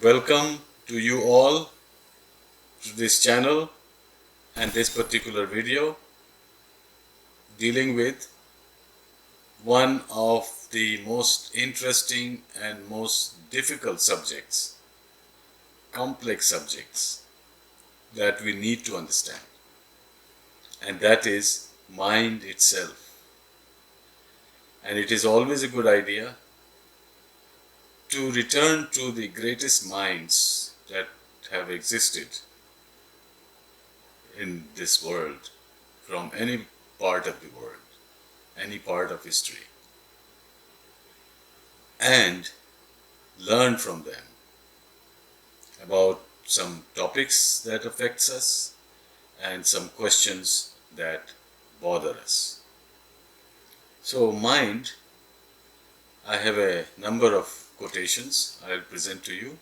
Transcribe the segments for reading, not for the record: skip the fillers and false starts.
Welcome to you all to this channel and this particular video dealing with one of the most interesting and most difficult subjects, complex subjects that we need to understand, and that is mind itself. And it is always a good idea to return to the greatest minds that have existed in this world, from any part of the world, any part of history, and learn from them about some topics that affects us and some questions that bother us. So mind, I have a number of quotations I'll present to you.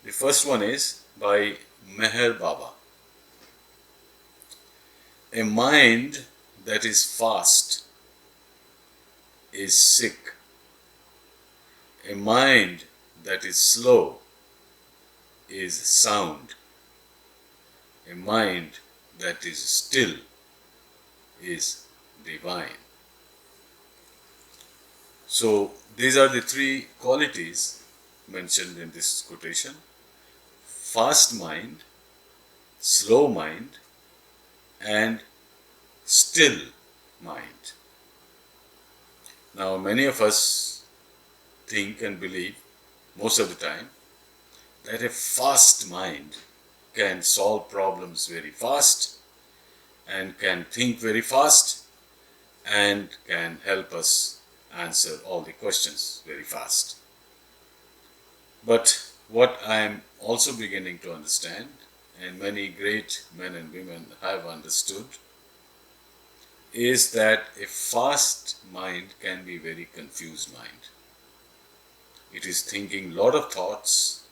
The first one is by Meher Baba. A mind that is fast is sick. A mind that is slow is sound. A mind that is still is divine. So these are the three qualities mentioned in this quotation: fast mind, slow mind, and still mind. Now, many of us think and believe, most of the time, that a fast mind can solve problems very fast and can think very fast and can help us answer all the questions very fast. But what I am also beginning to understand, and many great men and women have understood, is that a fast mind can be a very confused mind. It is thinking a lot of thoughts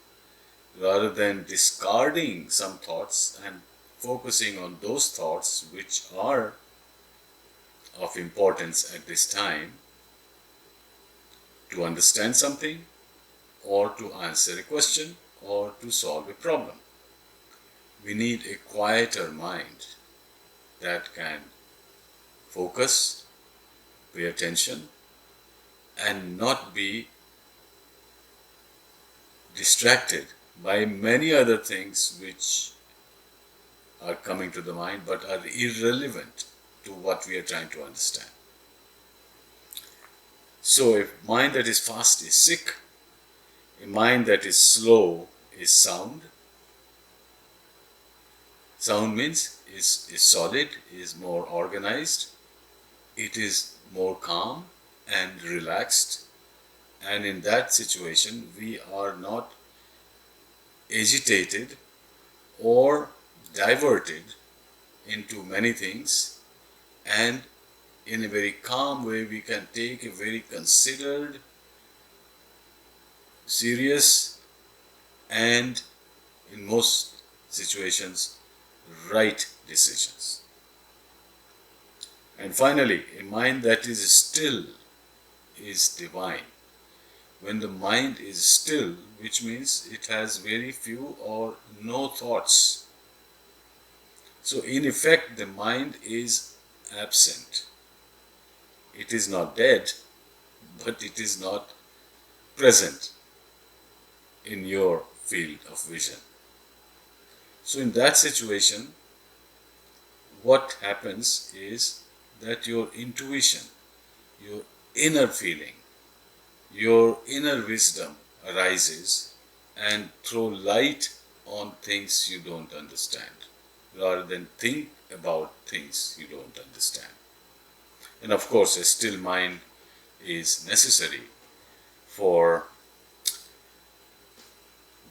rather than discarding some thoughts and focusing on those thoughts which are of importance at this time to understand something, or to answer a question, or to solve a problem. We need a quieter mind that can focus, pay attention, and not be distracted by many other things which are coming to the mind but are irrelevant to what we are trying to understand. So a mind that is fast is sick, a mind that is slow is sound. Sound means is solid, is more organized, it is more calm and relaxed, and in that situation we are not agitated or diverted into many things, and in a very calm way we can take a very considered, serious, and in most situations right decisions. And finally, a mind that is still is divine. When the mind is still, which means it has very few or no thoughts. So in effect, the mind is absent. It is not dead, but it is not present in your field of vision. So in that situation, what happens is that your intuition, your inner feeling, your inner wisdom arises and throw light on things you don't understand, rather than think about things you don't understand. And of course, a still mind is necessary for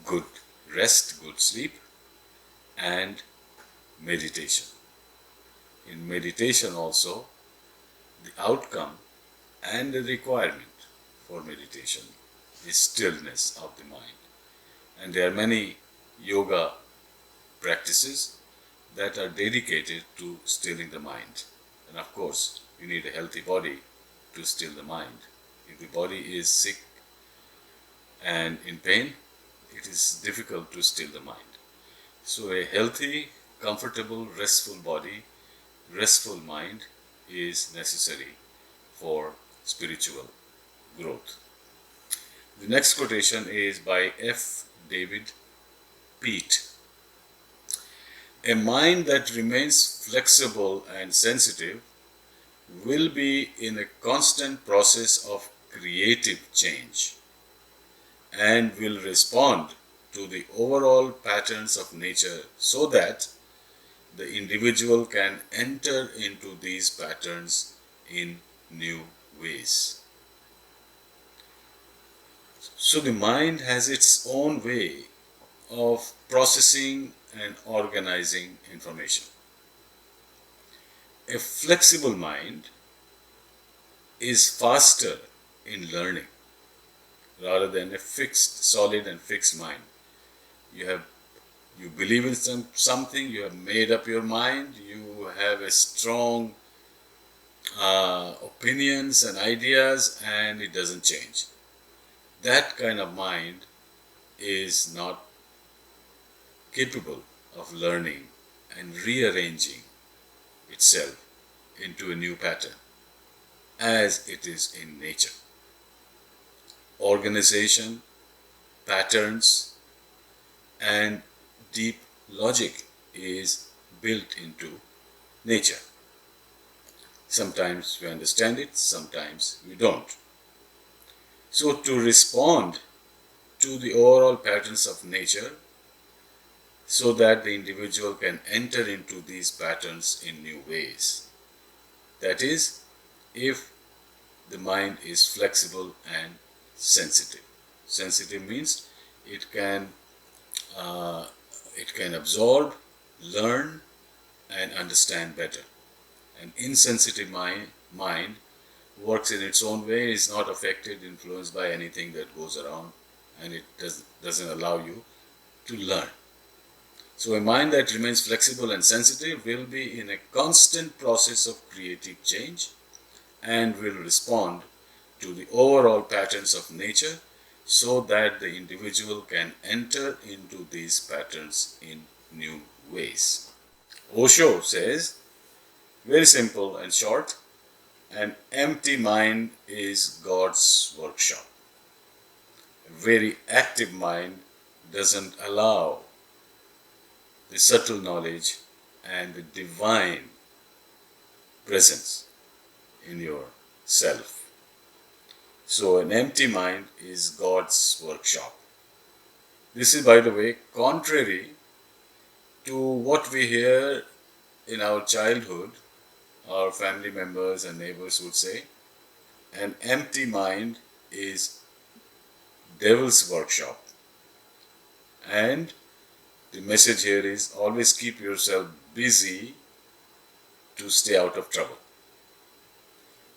good rest, good sleep, and meditation. In meditation also, the outcome and the requirement for meditation is stillness of the mind. And there are many yoga practices that are dedicated to stilling the mind. And of course, you need a healthy body to still the mind. If the body is sick and in pain, it is difficult to still the mind. So a healthy, comfortable, restful body, restful mind is necessary for spiritual growth. The next quotation is by F. David Peat. A mind that remains flexible and sensitive will be in a constant process of creative change and will respond to the overall patterns of nature so that the individual can enter into these patterns in new ways. So the mind has its own way of processing and organizing information. A flexible mind is faster in learning rather than a fixed, solid and fixed mind. You believe in something, you have made up your mind, you have a strong opinions and ideas, and it doesn't change. That kind of mind is not capable of learning and rearranging itself into a new pattern as it is in nature. Organization, patterns, and deep logic is built into nature. Sometimes we understand it, sometimes we don't. So to respond to the overall patterns of nature so that the individual can enter into these patterns in new ways. That is, if the mind is flexible and sensitive. Sensitive means it can absorb, learn, and understand better. An insensitive mind works in its own way, is not affected, influenced by anything that goes around, and it doesn't allow you to learn. So a mind that remains flexible and sensitive will be in a constant process of creative change and will respond to the overall patterns of nature so that the individual can enter into these patterns in new ways. Osho says, very simple and short, an empty mind is God's workshop. A very active mind doesn't allow the subtle knowledge and the divine presence in your self. So an empty mind is God's workshop. This is, by the way, contrary to what we hear in our childhood. Our family members and neighbors would say, an empty mind is devil's workshop. And the message here is always keep yourself busy to stay out of trouble.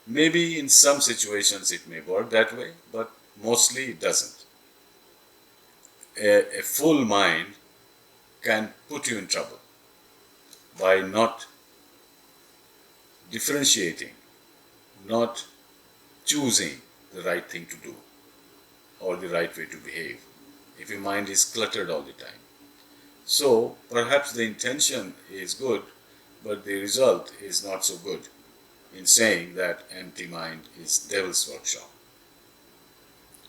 Maybe in some situations it may work that way, but mostly it doesn't. A full mind can put you in trouble by not differentiating, not choosing the right thing to do or the right way to behave if your mind is cluttered all the time. So perhaps the intention is good, but the result is not so good in saying that empty mind is devil's workshop.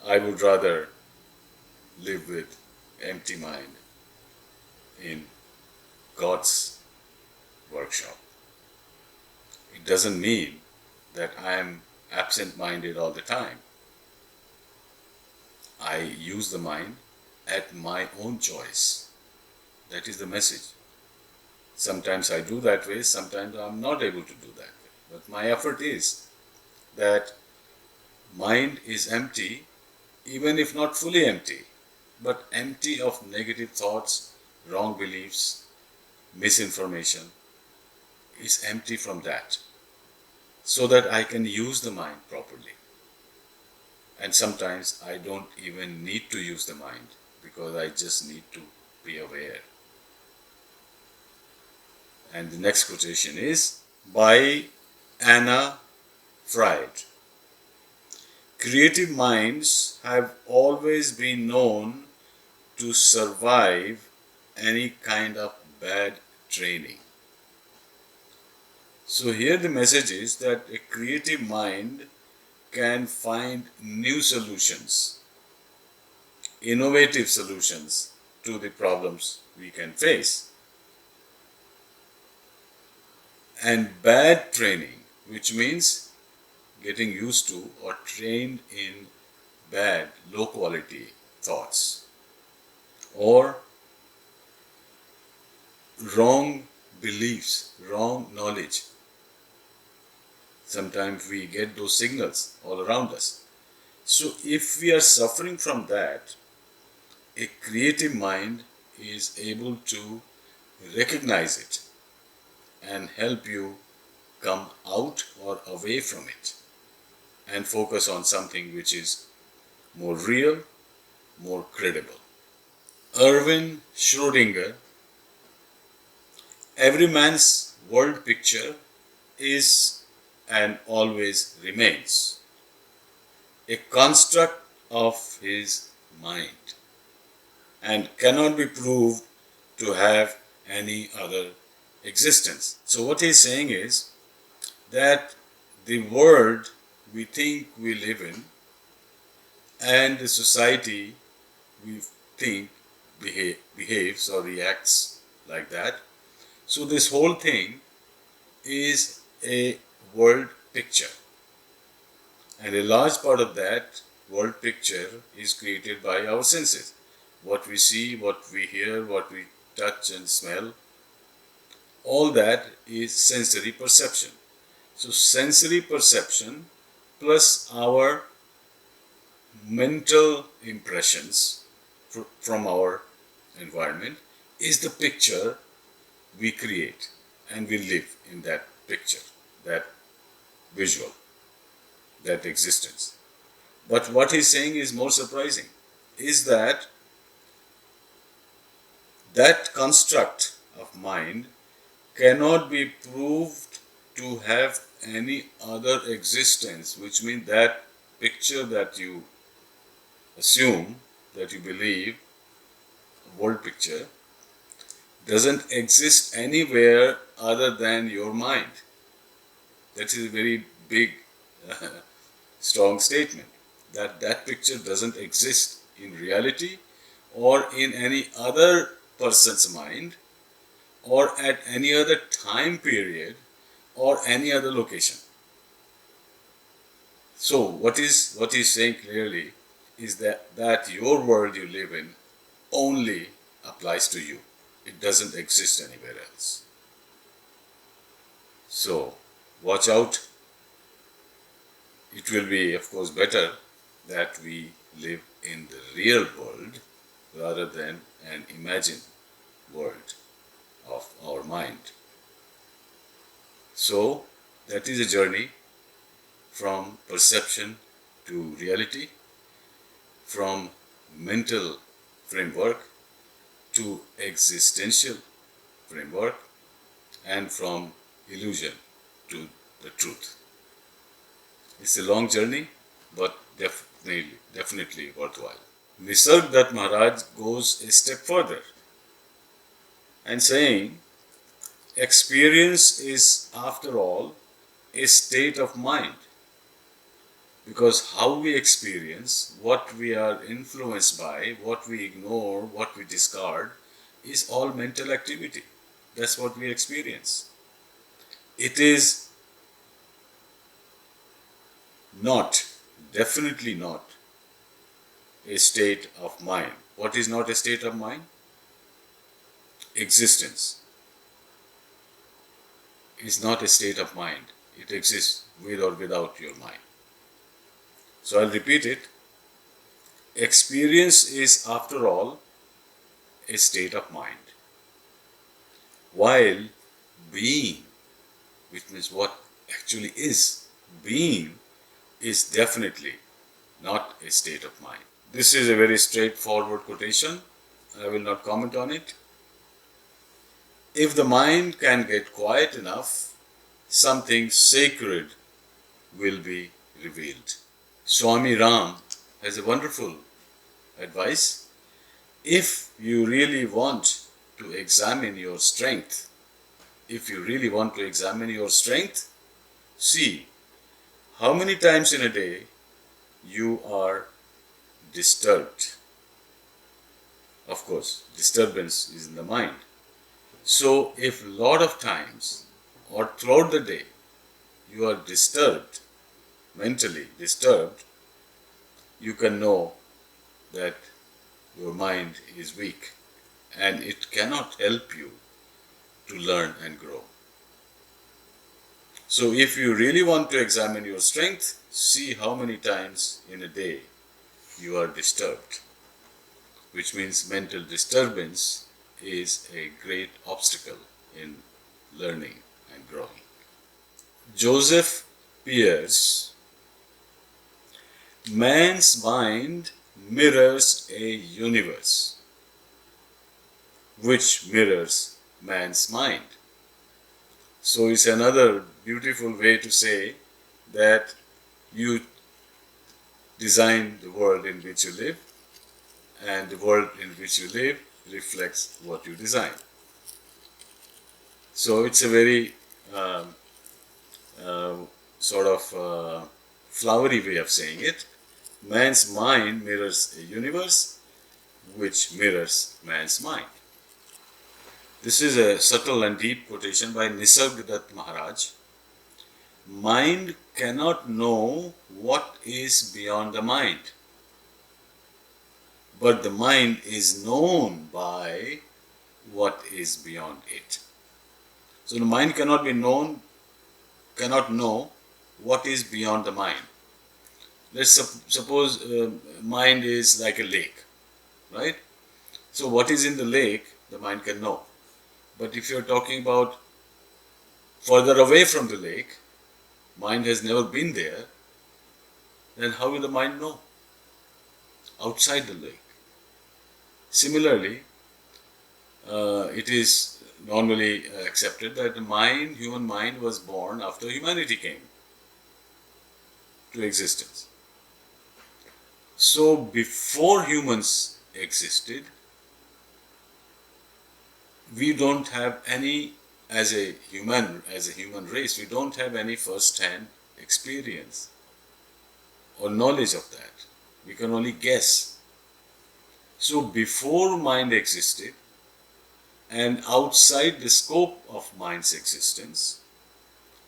I would rather live with empty mind in God's workshop. It doesn't mean that I am absent-minded all the time. I use the mind at my own choice. That is the message. Sometimes I do that way, sometimes I am not able to do that way. But my effort is that mind is empty, even if not fully empty, but empty of negative thoughts, wrong beliefs, misinformation, is empty from that, so that I can use the mind properly. And sometimes I don't even need to use the mind because I just need to be aware. And the next quotation is by Anna Freud. Creative minds have always been known to survive any kind of bad training. So here the message is that a creative mind can find new solutions, innovative solutions to the problems we can face. And bad training, which means getting used to or trained in bad, low quality thoughts or wrong beliefs, wrong knowledge. Sometimes we get those signals all around us. So if we are suffering from that, a creative mind is able to recognize it and help you come out or away from it and focus on something which is more real, more credible. Erwin Schrödinger, every man's world picture is and always remains a construct of his mind and cannot be proved to have any other existence. So what he's saying is that the world we think we live in and the society we think behaves or reacts like that. So this whole thing is a world picture. And a large part of that world picture is created by our senses. What we see, what we hear, what we touch and smell, all that is sensory perception. So sensory perception plus our mental impressions from our environment is the picture we create, and we live in that picture, that visual, that existence. But what he's saying is more surprising, is that that construct of mind cannot be proved to have any other existence, which means that picture that you assume, that you believe, world picture, doesn't exist anywhere other than your mind. That is a very big, strong statement, that that picture doesn't exist in reality or in any other person's mind or at any other time period or any other location. So what he's saying clearly is that your world you live in only applies to you. It doesn't exist anywhere else. So watch out. It will be, of course, better that we live in the real world rather than an imagined world of our mind. So that is a journey from perception to reality, from mental framework to existential framework, and from illusion to the truth. It's a long journey, but definitely worthwhile. Nisargadatta Maharaj goes a step further and saying, experience is, after all, a state of mind. Because how we experience, what we are influenced by, what we ignore, what we discard, is all mental activity. That's what we experience. It is not, definitely not, a state of mind. What is not a state of mind? Existence is not a state of mind. It exists with or without your mind. So I'll repeat it. Experience is, after all, a state of mind. While being, which means what actually is, being is definitely not a state of mind. This is a very straightforward quotation. I will not comment on it. If the mind can get quiet enough, something sacred will be revealed. Swami Rama has a wonderful advice if you really want to examine your strength, see how many times in a day you are disturbed. Of course, disturbance is in the mind. So if a lot of times or throughout the day you are disturbed, mentally disturbed, you can know that your mind is weak and it cannot help you to learn and grow. So if you really want to examine your strength, see how many times in a day you are disturbed, which means mental disturbance is a great obstacle in learning and growing. Joseph Peirce, man's mind mirrors a universe which mirrors man's mind. So it's another beautiful way to say that you design the world in which you live, and the world in which you live reflects what you design. So it's a very flowery way of saying it. Man's mind mirrors a universe which mirrors man's mind. This is a subtle and deep quotation by Nisargadatta Maharaj. Mind cannot know what is beyond the mind, but the mind is known by what is beyond it. So the mind cannot know what is beyond the mind. Let's suppose mind is like a lake, right? So what is in the lake, the mind can know. But if you're talking about further away from the lake, mind has never been there, then how will the mind know? Outside the lake. Similarly, it is normally accepted that the human mind was born after humanity came to existence. So before humans existed, we don't have any, as a human race, we don't have any first-hand experience or knowledge of that. We can only guess. So before mind existed and outside the scope of mind's existence,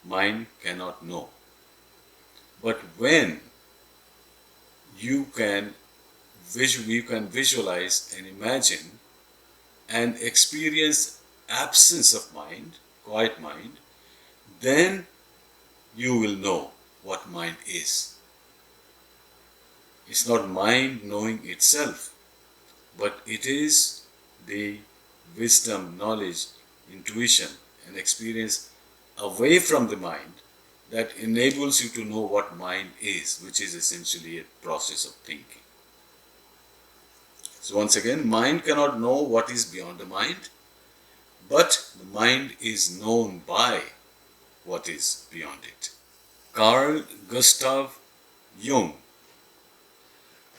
mind cannot know. But when you can visualize and imagine and experience absence of mind, quiet mind, then you will know what mind is. It's not mind knowing itself, but it is the wisdom, knowledge, intuition and experience away from the mind that enables you to know what mind is, which is essentially a process of thinking. So once again, mind cannot know what is beyond the mind, but the mind is known by what is beyond it. Carl Gustav Jung.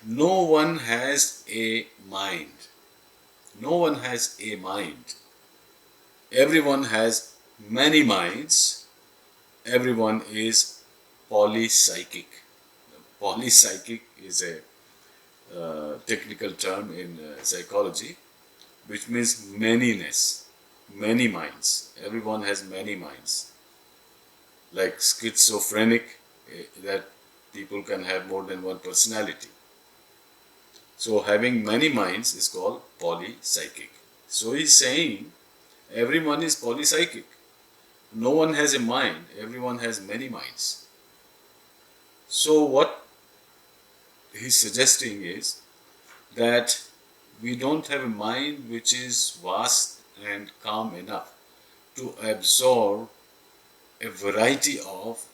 No one has a mind. No one has a mind. Everyone has many minds. Everyone is polypsychic. Polypsychic is a technical term in psychology, which means manyness, many minds. Everyone has many minds. Like schizophrenic, that people can have more than one personality. So having many minds is called polypsychic. So he's saying everyone is polypsychic. No one has a mind, everyone has many minds. So what he's suggesting is that we don't have a mind which is vast and calm enough to absorb a variety of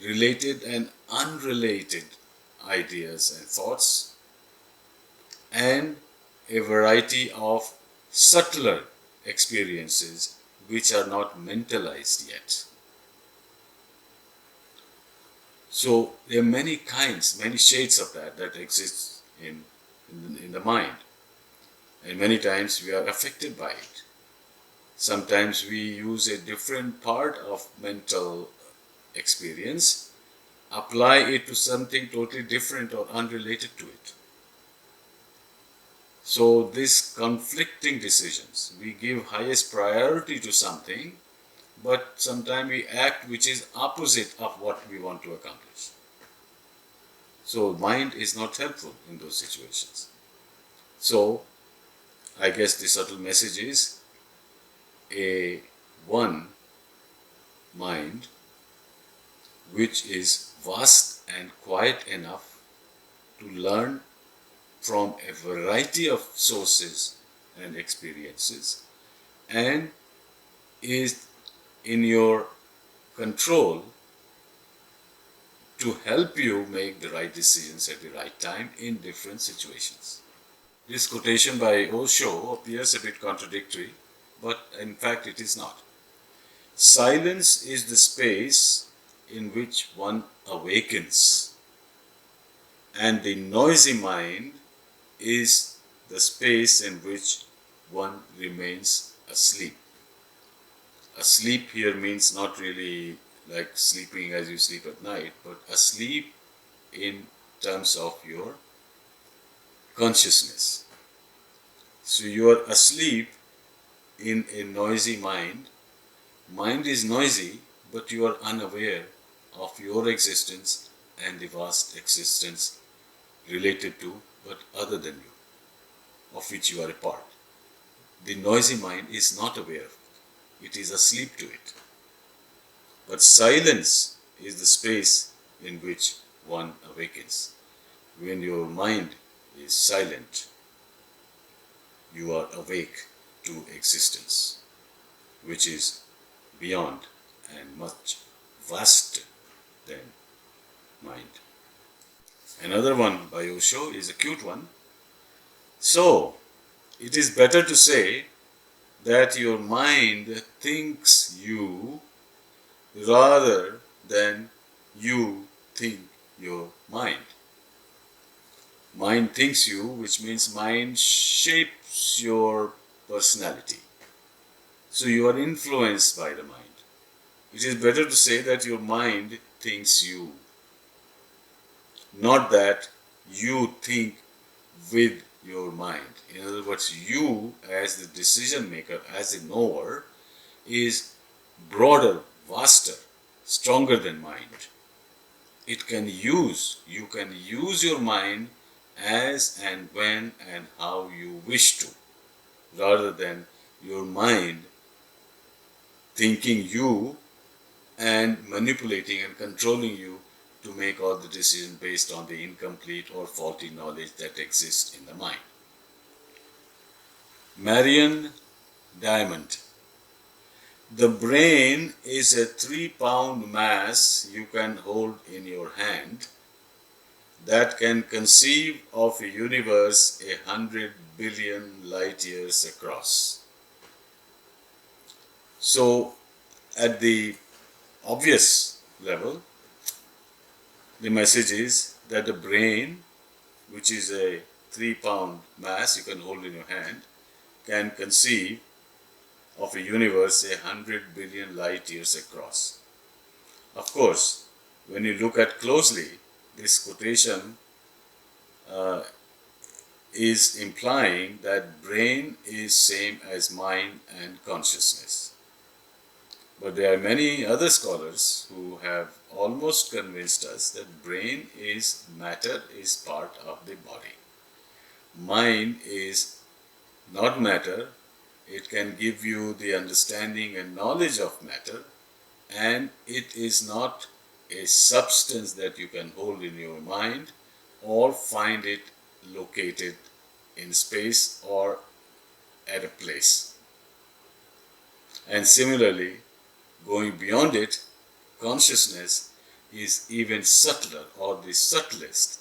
related and unrelated ideas and thoughts, and a variety of subtler experiences which are not mentalized yet. So there are many kinds, many shades of that exist in the mind. And many times we are affected by it. Sometimes we use a different part of mental experience, apply it to something totally different or unrelated to it. So these conflicting decisions, we give highest priority to something, but sometimes we act which is opposite of what we want to accomplish. So mind is not helpful in those situations. So I guess the subtle message is a one mind which is vast and quiet enough to learn from a variety of sources and experiences, and is in your control to help you make the right decisions at the right time in different situations. This quotation by Osho appears a bit contradictory, but in fact it is not. Silence is the space in which one awakens, and the noisy mind is the space in which one remains asleep. Asleep here means not really like sleeping as you sleep at night, but asleep in terms of your consciousness. So you are asleep in a noisy mind. Mind is noisy, but you are unaware of your existence and the vast existence related to but other than you, of which you are a part. The noisy mind is not aware of it. It is asleep to it. But silence is the space in which one awakens. When your mind is silent, you are awake to existence, which is beyond and much vaster than mind. Another one by Osho is a cute one. So, it is better to say that your mind thinks you rather than you think your mind. Mind thinks you, which means mind shapes your personality. So you are influenced by the mind. It is better to say that your mind thinks you, not that you think with your mind. In other words, you as the decision maker, as a knower, is broader, vaster, stronger than mind. You can use your mind as and when and how you wish to, rather than your mind thinking you and manipulating and controlling you to make all the decisions based on the incomplete or faulty knowledge that exists in the mind. Marion Diamond. The brain is a 3-pound mass you can hold in your hand that can conceive of a universe 100 billion light years across. So, at the obvious level, the message is that the brain, which is a 3-pound mass you can hold in your hand, can conceive of a universe 100 billion light years across. Of course, when you look at closely, this quotation is implying that brain is same as mind and consciousness. But there are many other scholars who have almost convinced us that brain is matter, is part of the body. Mind is not matter. It can give you the understanding and knowledge of matter, and it is not a substance that you can hold in your mind or find it located in space or at a place. And similarly, going beyond it, consciousness is even subtler or the subtlest,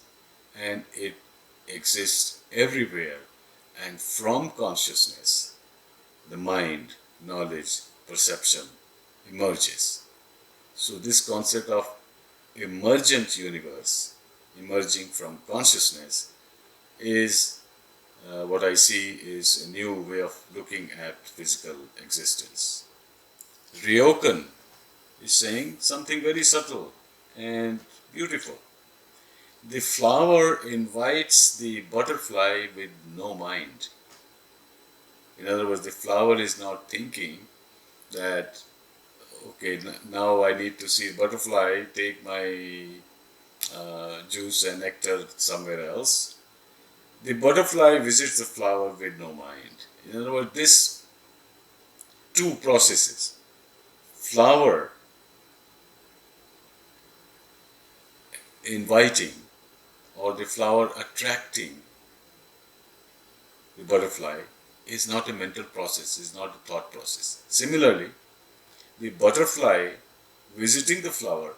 and it exists everywhere, and from consciousness the mind, knowledge, perception emerges. So this concept of emergent universe, emerging from consciousness, is what I see is a new way of looking at physical existence. Ryokan is saying something very subtle and beautiful. The flower invites the butterfly with no mind. In other words, the flower is not thinking that, okay, now I need to see butterfly, take my juice and nectar somewhere else. The butterfly visits the flower with no mind. In other words, these two processes, flower inviting or the flower attracting the butterfly, is not a mental process, is not a thought process. Similarly, the butterfly visiting the flower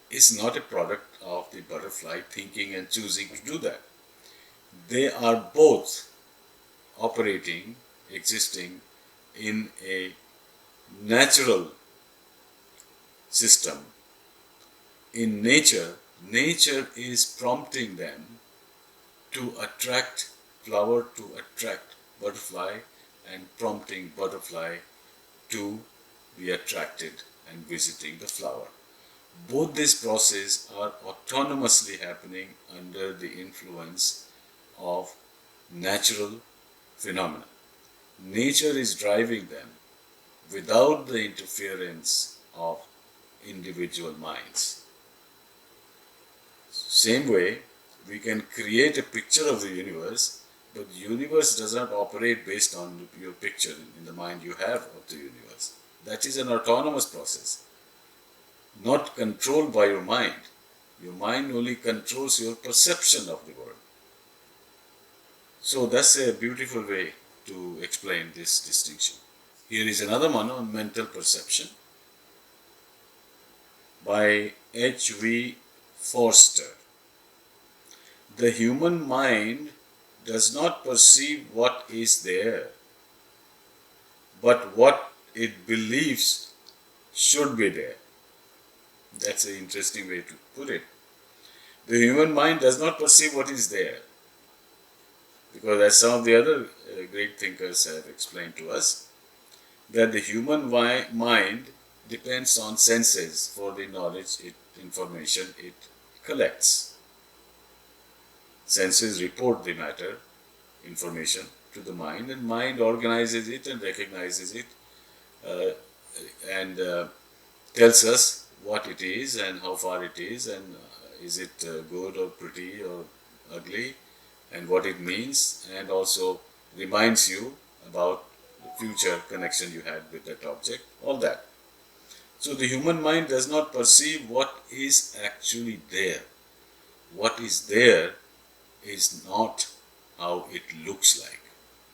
is not a product of the butterfly thinking and choosing to do that. They are both operating, existing in a natural system. In nature, nature is prompting them to attract flower, to attract butterfly, and prompting butterfly to be attracted and visiting the flower. Both these processes are autonomously happening under the influence of natural phenomena. Nature is driving them without the interference of individual minds. Same way, we can create a picture of the universe, but the universe does not operate based on your picture in the mind you have of the universe. That is an autonomous process, not controlled by your mind. Your mind only controls your perception of the world. So that's a beautiful way to explain this distinction. Here is another one on mental perception by H.V. Forster. The human mind does not perceive what is there, but what it believes should be there. That's an interesting way to put it. The human mind does not perceive what is there, because as some of the other great thinkers have explained to us, that the human mind depends on senses for the knowledge, information it collects. Senses report the matter, information to the mind, and mind organizes it and recognizes it and tells us what it is and how far it is, and is it good or pretty or ugly, and what it means, and also reminds you about the future connection you had with that object, all that. So the human mind does not perceive what is actually there. What is there is not how it looks like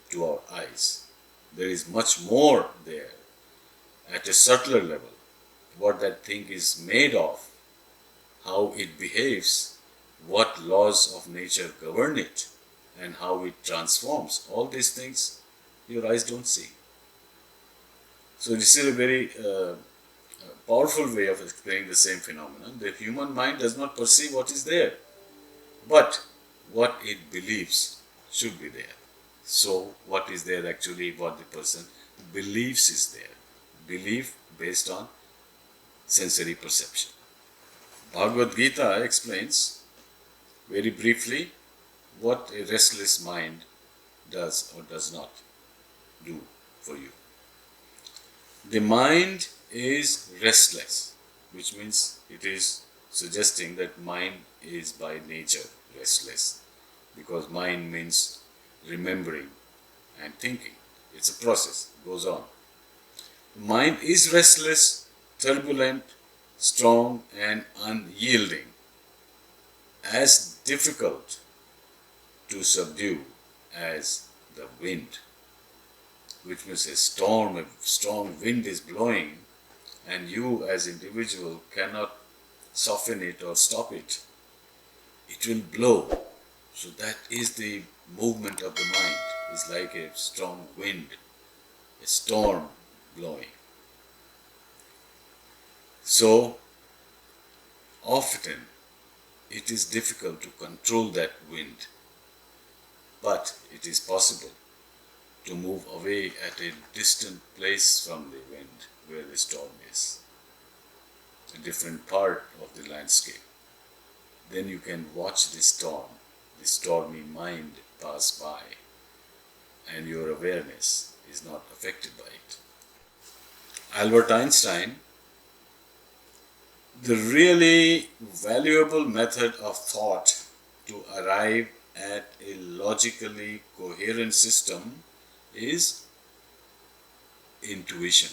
to our eyes. There is much more there at a subtler level. What that thing is made of, how it behaves, what laws of nature govern it, and how it transforms. All these things your eyes don't see. So this is a very powerful way of explaining the same phenomenon. The human mind does not perceive what is there, but what it believes should be there. So what is there actually, what the person believes is there. Belief based on sensory perception. Bhagavad Gita explains very briefly what a restless mind does or does not do for you. The mind is restless, which means it is suggesting that mind is by nature restless, because mind means remembering and thinking. It's a process, it goes on. Mind is restless, turbulent, strong and unyielding, as difficult to subdue as the wind, which means a storm, a strong wind is blowing, and you as individual cannot soften it or stop it. It will blow. So that is the movement of the mind. It's like a strong wind, a storm blowing. So often it is difficult to control that wind. But it is possible to move away at a distant place from the wind where the storm is, a different part of the landscape. Then you can watch the storm, the stormy mind pass by, and your awareness is not affected by it. Albert Einstein, the really valuable method of thought to arrive at a logically coherent system is intuition.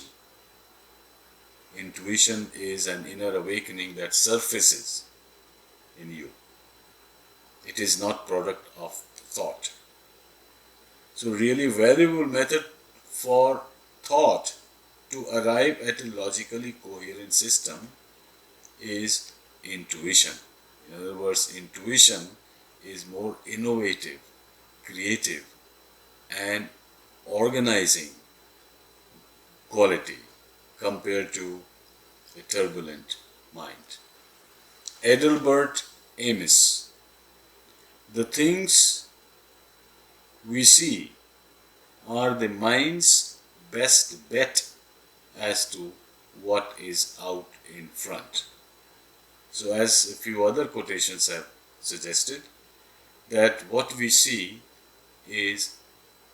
Intuition is an inner awakening that surfaces in you. It is not product of thought. So really valuable method for thought to arrive at a logically coherent system is intuition. In other words, intuition is more innovative, creative, and organizing quality compared to a turbulent mind. Adelbert Amis, the things we see are the mind's best bet as to what is out in front. So as a few other quotations have suggested, that what we see is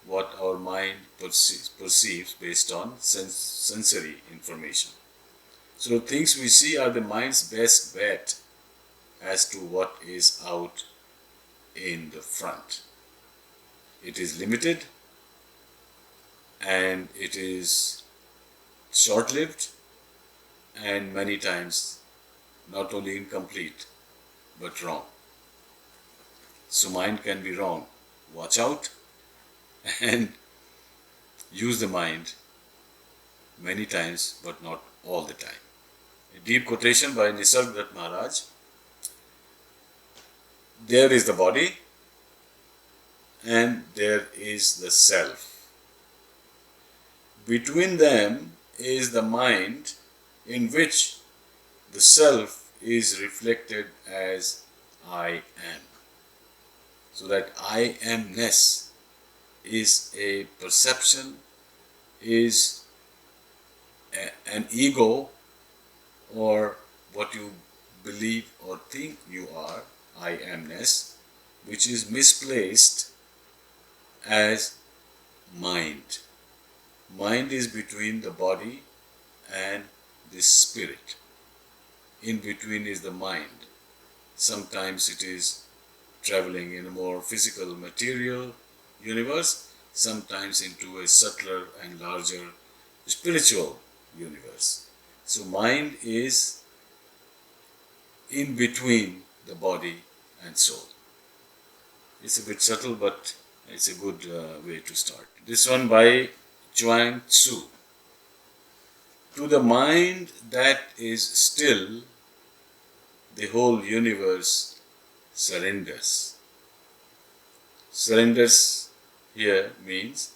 what our mind perceives based on sensory information. So things we see are the mind's best bet as to what is out in the front. It is limited and it is short-lived and many times not only incomplete but wrong. So mind can be wrong. Watch out and use the mind many times but not all the time. A deep quotation by Nisargadatta Maharaj. There is the body and there is the self. Between them is the mind in which the self is reflected as I am. So that I amness is a perception, is an ego, or what you believe or think you are, I amness, which is misplaced as mind. Mind is between the body and the spirit. In between is the mind. Sometimes it is traveling in a more physical, material universe, sometimes into a subtler and larger spiritual universe. So mind is in between the body and soul. It's a bit subtle, but it's a good way to start. This one by Chuang Tzu. To the mind that is still, the whole universe surrenders. Surrenders here means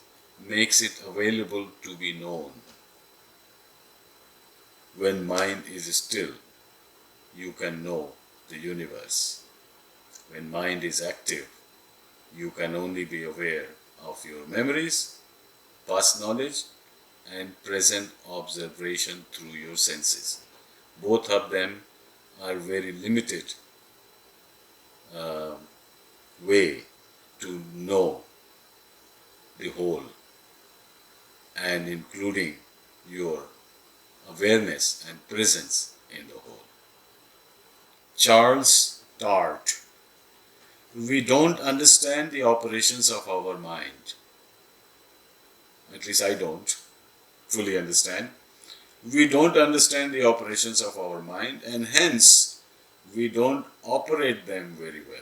makes it available to be known. When mind is still, you can know the universe. When mind is active, you can only be aware of your memories, past knowledge, and present observation through your senses. Both of them are very limited way to know the whole, and including your awareness and presence in the whole. Charles Tart. We don't understand the operations of our mind. At least I don't fully understand. We don't understand the operations of our mind, and hence we don't operate them very well.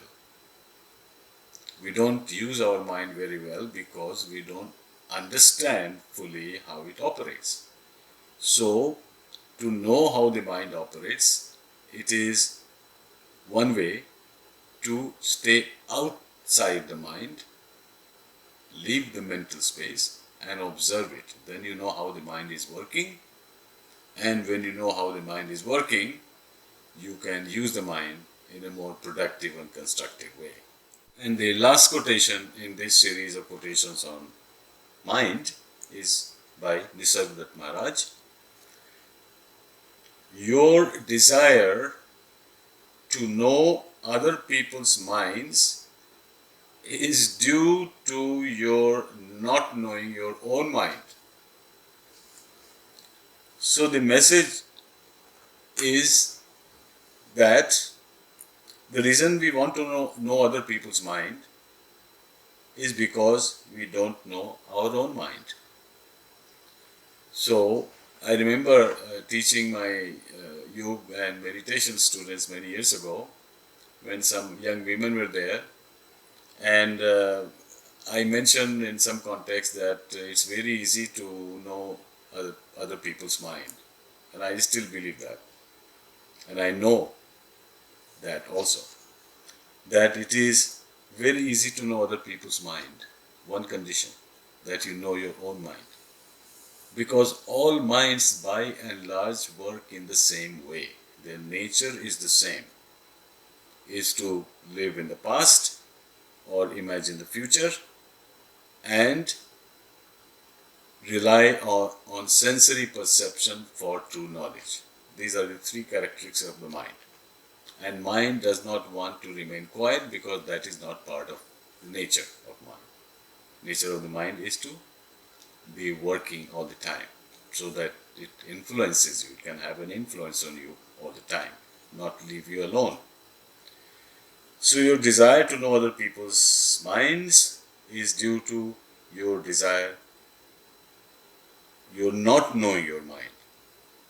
We don't use our mind very well because we don't understand fully how it operates. So, to know how the mind operates, it is one way to stay outside the mind, leave the mental space and observe it. Then you know how the mind is working, and when you know how the mind is working, you can use the mind in a more productive and constructive way. And the last quotation in this series of quotations on mind is by Nisargadatta Maharaj. Your desire to know other people's minds is due to your not knowing your own mind. So the message is that the reason we want to know other people's mind is because we don't know our own mind. So I remember teaching my yoga and meditation students many years ago when some young women were there, and I mentioned in some context that it's very easy to know other people's mind, and I still believe that, and I know that also, that it is very easy to know other people's mind. One condition, that you know your own mind. Because all minds by and large work in the same way. Their nature is the same. Is to live in the past or imagine the future and rely on sensory perception for true knowledge. These are the three characteristics of the mind. And mind does not want to remain quiet because that is not part of the nature of mind. Nature of the mind is to be working all the time so that it influences you. It can have an influence on you all the time, not leave you alone. So your desire to know other people's minds is due to your desire, your not knowing your mind.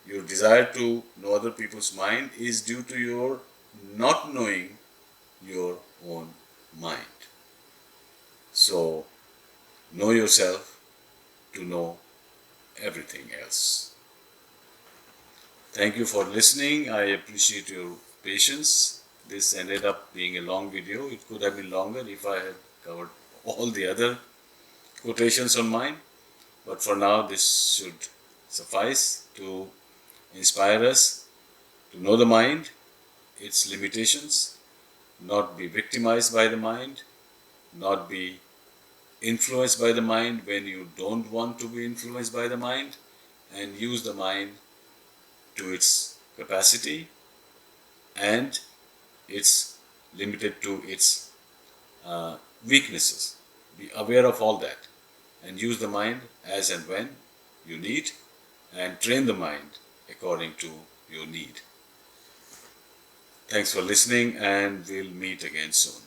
Your desire to know other people's mind is due to your not knowing your own mind. So know yourself to know everything else. Thank you for listening. I appreciate your patience. This ended up being a long video. It could have been longer if I had covered all the other quotations on mind. But for now, this should suffice to inspire us to know the mind, its limitations, not be victimized by the mind, not be influenced by the mind when you don't want to be influenced by the mind, and use the mind to its capacity, and it's limited to its weaknesses. Be aware of all that and use the mind as and when you need, and train the mind according to your need. Thanks for listening, and we'll meet again soon.